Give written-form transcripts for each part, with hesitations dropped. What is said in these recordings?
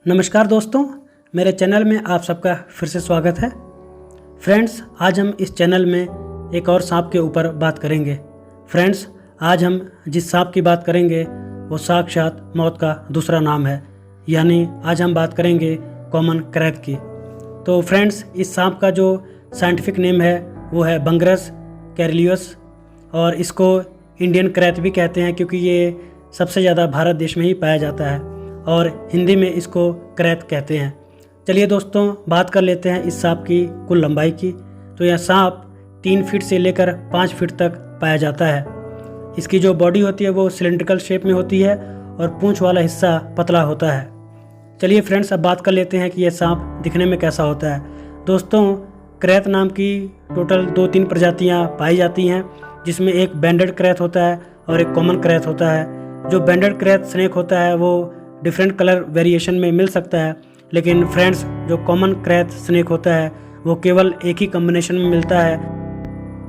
नमस्कार दोस्तों, मेरे चैनल में आप सबका फिर से स्वागत है। फ्रेंड्स, आज हम इस चैनल में एक और सांप के ऊपर बात करेंगे। फ्रेंड्स, आज हम जिस सांप की बात करेंगे वो साक्षात मौत का दूसरा नाम है, यानी आज हम बात करेंगे कॉमन क्रैत की। तो फ्रेंड्स, इस सांप का जो साइंटिफिक नेम है वो है बंगरस कैरलियस, और इसको इंडियन क्रैत भी कहते हैं क्योंकि ये सबसे ज़्यादा भारत देश में ही पाया जाता है और हिंदी में इसको क्रैत कहते हैं। चलिए दोस्तों, बात कर लेते हैं इस सांप की कुल लंबाई की। तो यह सांप 3 फीट से लेकर 5 फीट तक पाया जाता है। इसकी जो बॉडी होती है वो सिलेंड्रिकल शेप में होती है और पूंछ वाला हिस्सा पतला होता है। चलिए फ्रेंड्स, अब बात कर लेते हैं कि यह सांप दिखने में कैसा होता है। दोस्तों, क्रैत नाम की टोटल 2-3 प्रजातियाँ पाई जाती हैं, जिसमें एक बैंडेड क्रैत होता है और एक कॉमन क्रैत होता है। जो बैंडेड क्रैत स्नेक होता है वो डिफरेंट कलर वेरिएशन में मिल सकता है, लेकिन फ्रेंड्स जो कॉमन क्रैत स्नेक होता है वो केवल एक ही कॉम्बिनेशन में मिलता है।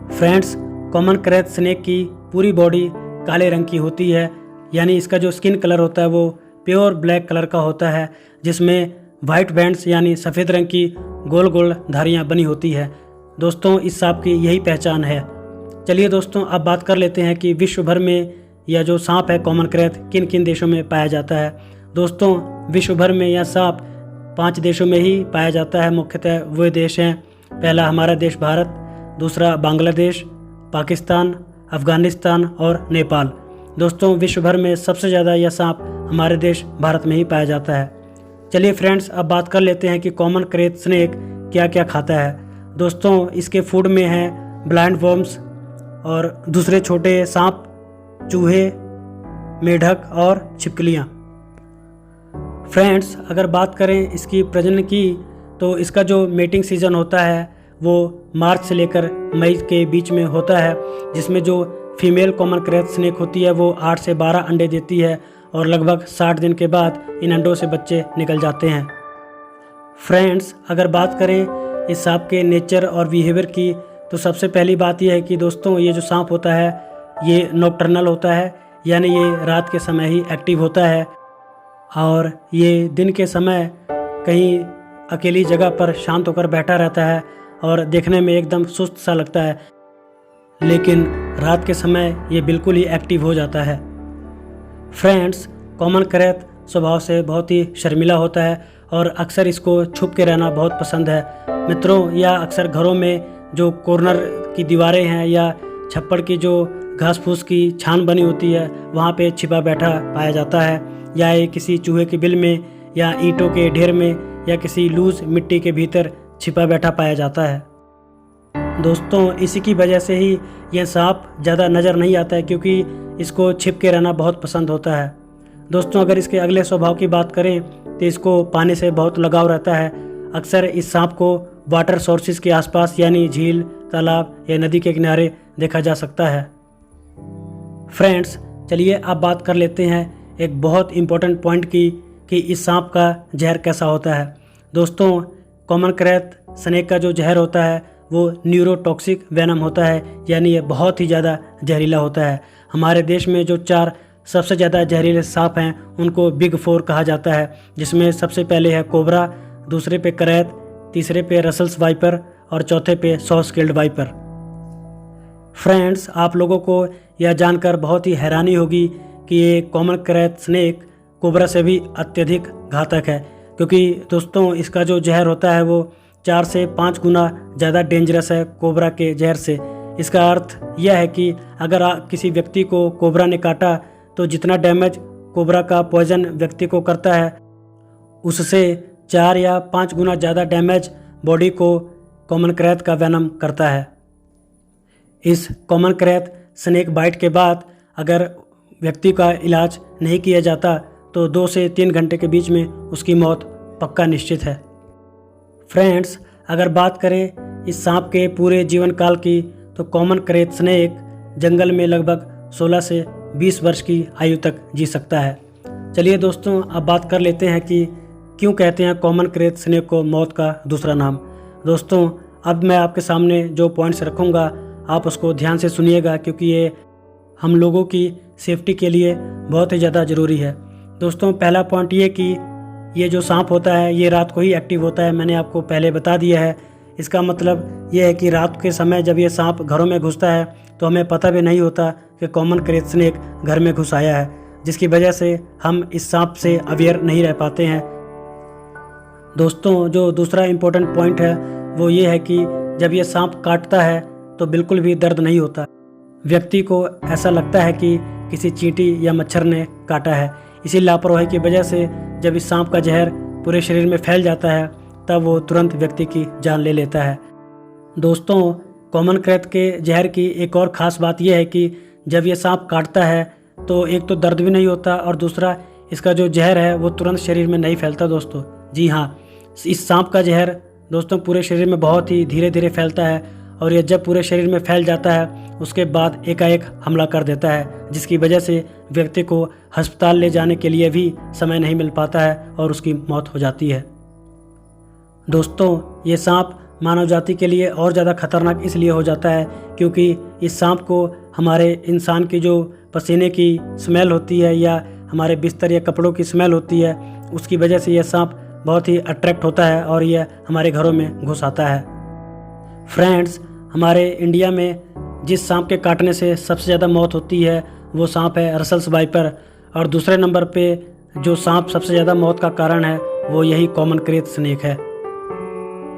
फ्रेंड्स, कॉमन क्रैत स्नेक की पूरी बॉडी काले रंग की होती है, यानी इसका जो स्किन कलर होता है वो प्योर ब्लैक कलर का होता है, जिसमें वाइट बैंड्स यानी सफ़ेद रंग की गोल गोल धारियाँ बनी होती है। दोस्तों, इस सांप की यही पहचान है। चलिए दोस्तों, अब बात कर लेते हैं कि विश्व भर में यह जो सांप है कॉमन क्रैत किन किन देशों में पाया जाता है। दोस्तों, विश्व भर में यह सांप 5 देशों में ही पाया जाता है। मुख्यतः वे देश हैं, पहला हमारा देश भारत, दूसरा बांग्लादेश, पाकिस्तान, अफ़गानिस्तान और नेपाल। दोस्तों, विश्व भर में सबसे ज़्यादा यह सांप हमारे देश भारत में ही पाया जाता है। चलिए फ्रेंड्स, अब बात कर लेते हैं कि कॉमन क्रैत स्नेक क्या क्या खाता है। दोस्तों, इसके फूड में हैं ब्लाइंड वर्म्स और दूसरे छोटे सांप, चूहे, मेढक और छिपकलियाँ। फ्रेंड्स, अगर बात करें इसकी प्रजनन की, तो इसका जो मेटिंग सीज़न होता है वो मार्च से लेकर मई के बीच में होता है, जिसमें जो फीमेल कॉमन क्रैत स्नेक होती है वो 8 से 12 अंडे देती है और लगभग 60 दिन के बाद इन अंडों से बच्चे निकल जाते हैं। फ्रेंड्स, अगर बात करें इस सांप के नेचर और बिहेवियर की, तो सबसे पहली बात यह है कि दोस्तों ये जो सांप होता है ये नॉकटर्नल होता है, यानी ये रात के समय ही एक्टिव होता है और ये दिन के समय कहीं अकेली जगह पर शांत होकर बैठा रहता है और देखने में एकदम सुस्त सा लगता है, लेकिन रात के समय ये बिल्कुल ही एक्टिव हो जाता है। फ्रेंड्स, कॉमन क्रैत स्वभाव से बहुत ही शर्मीला होता है और अक्सर इसको छुप के रहना बहुत पसंद है। मित्रों, या अक्सर घरों में जो कॉर्नर की दीवारें हैं या छप्पड़ की जो घास फूस की छान बनी होती है वहाँ पे छिपा बैठा पाया जाता है, या ये किसी चूहे के बिल में या ईंटों के ढेर में या किसी लूज मिट्टी के भीतर छिपा बैठा पाया जाता है। दोस्तों, इसी की वजह से ही यह सांप ज़्यादा नज़र नहीं आता है, क्योंकि इसको छिप के रहना बहुत पसंद होता है। दोस्तों, अगर इसके अगले स्वभाव की बात करें तो इसको पानी से बहुत लगाव रहता है। अक्सर इस सांप को वाटर सोर्सेज के आसपास यानी झील, तालाब या नदी के किनारे देखा जा सकता है। फ्रेंड्स, चलिए अब बात कर लेते हैं एक बहुत इम्पोर्टेंट पॉइंट की कि इस सांप का जहर कैसा होता है। दोस्तों, कॉमन क्रैत स्नेक का जो जहर होता है वो न्यूरोटॉक्सिक वेनम होता है, यानी ये बहुत ही ज़्यादा जहरीला होता है। हमारे देश में जो 4 सबसे ज़्यादा जहरीले सांप हैं उनको बिग 4 कहा जाता है, जिसमें सबसे पहले है कोबरा, दूसरे पे क्रैत, तीसरे पे रसल्स वाइपर और चौथे पे सॉ स्केल्ड वाइपर। फ्रेंड्स, आप लोगों को यह जानकर बहुत ही हैरानी होगी कि ये कॉमन क्रैत स्नेक कोबरा से भी अत्यधिक घातक है, क्योंकि दोस्तों इसका जो जहर होता है वो 4 से 5 गुना ज़्यादा डेंजरस है कोबरा के जहर से। इसका अर्थ यह है कि अगर किसी व्यक्ति को कोबरा ने काटा तो जितना डैमेज कोबरा का पॉइजन व्यक्ति को करता है उससे 4 या 5 गुना ज़्यादा डैमेज बॉडी को कॉमन क्रैत का वेनम करता है। इस कॉमन क्रैत स्नेक बाइट के बाद अगर व्यक्ति का इलाज नहीं किया जाता तो 2 से 3 घंटे के बीच में उसकी मौत पक्का निश्चित है। फ्रेंड्स, अगर बात करें इस सांप के पूरे जीवन काल की, तो कॉमन क्रैत स्नेक जंगल में लगभग 16 से 20 वर्ष की आयु तक जी सकता है। चलिए दोस्तों, अब बात कर लेते हैं कि क्यों कहते हैं कॉमन क्रैत स्नेक को मौत का दूसरा नाम। दोस्तों, अब मैं आपके सामने जो पॉइंट्स रखूँगा आप उसको ध्यान से सुनिएगा, क्योंकि ये हम लोगों की सेफ्टी के लिए बहुत ही ज़्यादा ज़रूरी है। दोस्तों, पहला पॉइंट ये कि ये जो सांप होता है ये रात को ही एक्टिव होता है, मैंने आपको पहले बता दिया है। इसका मतलब ये है कि रात के समय जब ये सांप घरों में घुसता है तो हमें पता भी नहीं होता कि कॉमन क्रेथ स्नेक घर में घुस आया है, जिसकी वजह से हम इस सांप से अवेयर नहीं रह पाते हैं। दोस्तों, जो दूसरा इम्पोर्टेंट पॉइंट है वो ये है कि जब ये सांप काटता है तो बिल्कुल भी दर्द नहीं होता। व्यक्ति को ऐसा लगता है कि किसी चींटी या मच्छर ने काटा है। इसी लापरवाही की वजह से जब इस सांप का जहर पूरे शरीर में फैल जाता है तब वो तुरंत व्यक्ति की जान ले लेता है। दोस्तों, कॉमन क्रेथ के जहर की एक और ख़ास बात यह है कि जब ये सांप काटता है तो एक तो दर्द भी नहीं होता और दूसरा इसका जो जहर है वो तुरंत शरीर में नहीं फैलता। दोस्तों जी हाँ, इस सांप का जहर दोस्तों पूरे शरीर में बहुत ही धीरे धीरे फैलता है और ये जब पूरे शरीर में फैल जाता है उसके बाद एकाएक हमला कर देता है, जिसकी वजह से व्यक्ति को अस्पताल ले जाने के लिए भी समय नहीं मिल पाता है और उसकी मौत हो जाती है। दोस्तों, ये सांप मानव जाति के लिए और ज़्यादा खतरनाक इसलिए हो जाता है क्योंकि इस सांप को हमारे इंसान की जो पसीने की स्मेल होती है या हमारे बिस्तर या कपड़ों की स्मेल होती है उसकी वजह से यह सांप बहुत ही अट्रैक्ट होता है और यह हमारे घरों में घुस आता है। फ्रेंड्स, हमारे इंडिया में जिस सांप के काटने से सबसे ज़्यादा मौत होती है वो सांप है रसल्स वाइपर, और दूसरे नंबर पे जो सांप सबसे ज़्यादा मौत का कारण है वो यही कॉमन क्रेथ स्नेक है।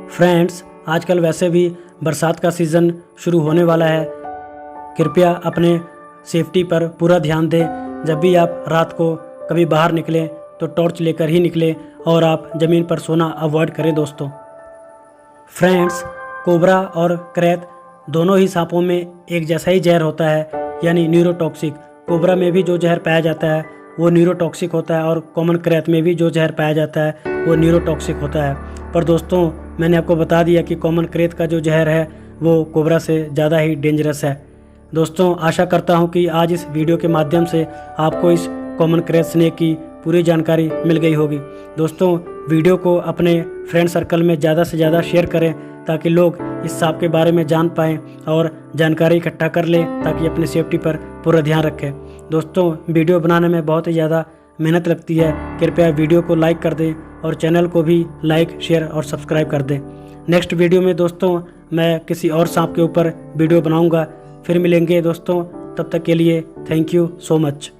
फ्रेंड्स, आजकल वैसे भी बरसात का सीज़न शुरू होने वाला है। कृपया अपने सेफ्टी पर पूरा ध्यान दें। जब भी आप रात को कभी बाहर निकलें तो टॉर्च लेकर ही निकलें और आप ज़मीन पर सोना अवॉइड करें। दोस्तों फ्रेंड्स, कोबरा और क्रेथ दोनों ही सांपों में एक जैसा ही जहर होता है, यानी न्यूरोटॉक्सिक। कोबरा में भी जो जहर पाया जाता है वो न्यूरोटॉक्सिक होता है और कॉमन क्रेथ में भी जो जहर पाया जाता है वो न्यूरोटॉक्सिक होता है। पर दोस्तों, मैंने आपको बता दिया कि कॉमन क्रेथ का जो जहर है वो कोबरा से ज़्यादा ही डेंजरस है। दोस्तों, आशा करता हूँ कि आज इस वीडियो के माध्यम से आपको इस कॉमन क्रेथ स्नेक की पूरी जानकारी मिल गई होगी। दोस्तों, वीडियो को अपने फ्रेंड सर्कल में ज़्यादा से ज़्यादा शेयर करें ताकि लोग इस सांप के बारे में जान पाएँ और जानकारी इकट्ठा कर लें ताकि अपनी सेफ्टी पर पूरा ध्यान रखें। दोस्तों, वीडियो बनाने में बहुत ही ज़्यादा मेहनत लगती है। कृपया वीडियो को लाइक कर दें और चैनल को भी लाइक, शेयर और सब्सक्राइब कर दें। नेक्स्ट वीडियो में दोस्तों मैं किसी और सांप के ऊपर वीडियो बनाऊंगा। फिर मिलेंगे दोस्तों, तब तक के लिए थैंक यू सो मच।